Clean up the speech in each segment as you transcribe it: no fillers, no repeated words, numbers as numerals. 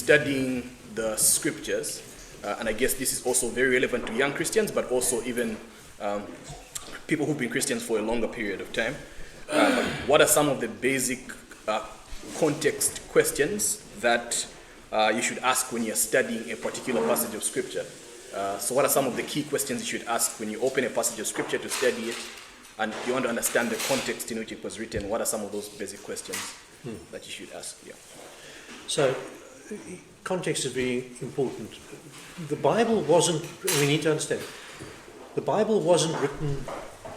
studying the scriptures, and I guess this is also very relevant to young Christians, but also even people who've been Christians for a longer period of time, what are some of the basic context questions that you should ask when you're studying a particular passage of scripture? So what are some of the key questions you should ask when you open a passage of scripture to study it, and you want to understand the context in which it was written? What are some of those basic questions that you should ask? Yeah. So, context is very important. The Bible wasn't, we need to understand, the Bible wasn't written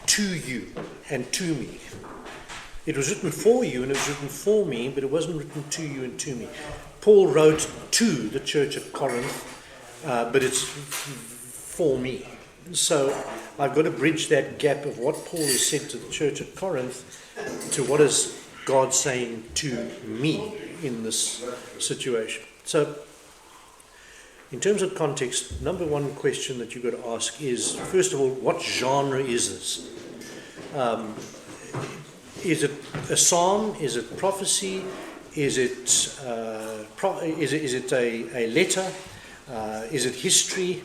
to you and to me. It was written for you and it was written for me, but it wasn't written to you and to me. Paul wrote to the church at Corinth, but it's for me. So I've got to bridge that gap of what Paul has said to the church at Corinth to what is God saying to me in this situation. So in terms of context, number one question that you've got to ask is, first of all, what genre is this? Is it a psalm? Is it prophecy? Is it a letter? Is it history?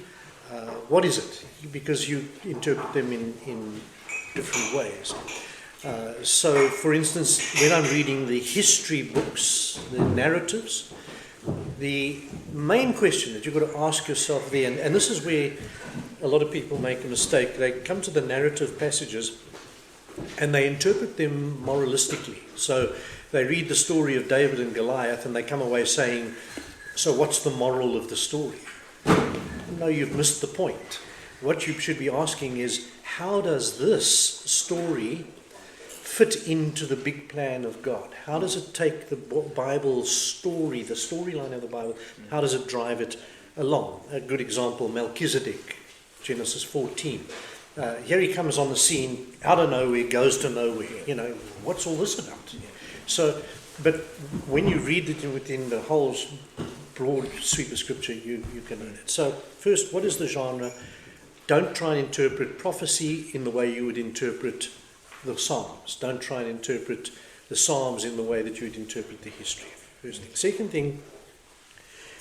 What is it? Because you interpret them in different ways. So, for instance, when I'm reading the history books, the narratives, the main question that you've got to ask yourself there, and this is where a lot of people make a mistake, they come to the narrative passages and they interpret them moralistically. So they read the story of David and Goliath and they come away saying, so what's the moral of the story? No, you've missed the point. What you should be asking is, how does this story fit into the big plan of God? How does it take the Bible story, the storyline of the Bible, how does it drive it along? A good example, Melchizedek, Genesis 14. Here he comes on the scene, out of nowhere, goes to nowhere. You know, what's all this about? So, but when you read it within the whole broad sweep of scripture, you can learn it. So, first, what is the genre? Don't try and interpret prophecy in the way you would interpret the Psalms. Don't try and interpret the Psalms in the way that you would interpret the history. First thing. Second thing,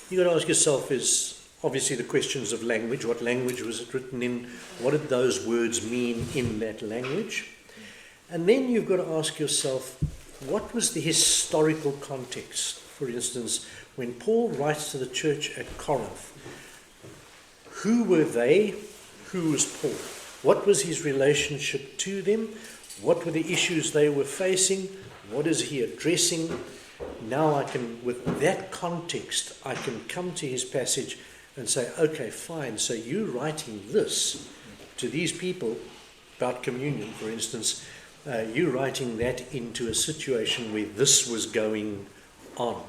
you've got to ask yourself is, obviously, the questions of language. What language was it written in? What did those words mean in that language? And then you've got to ask yourself, what was the historical context? For instance, when Paul writes to the church at Corinth, who were they? Who was Paul? What was his relationship to them? What were the issues they were facing? What is he addressing? Now I can, with that context, I can come to his passage and say, okay, fine, so you're writing this to these people about communion, for instance. You're writing that into a situation where this was going on.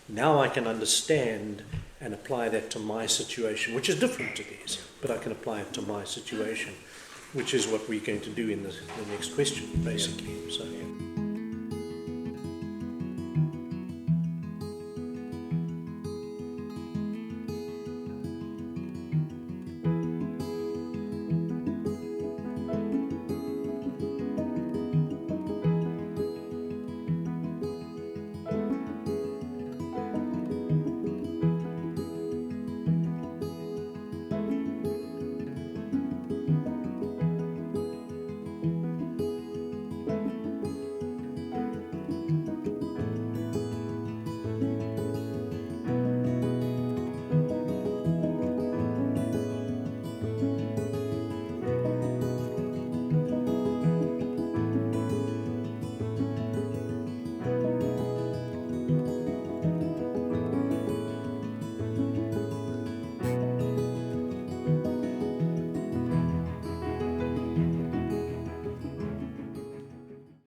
Now I can understand and apply that to my situation, which is different to theirs, but I can apply it to my situation, which is what we're going to do in the next question, basically. So, yeah.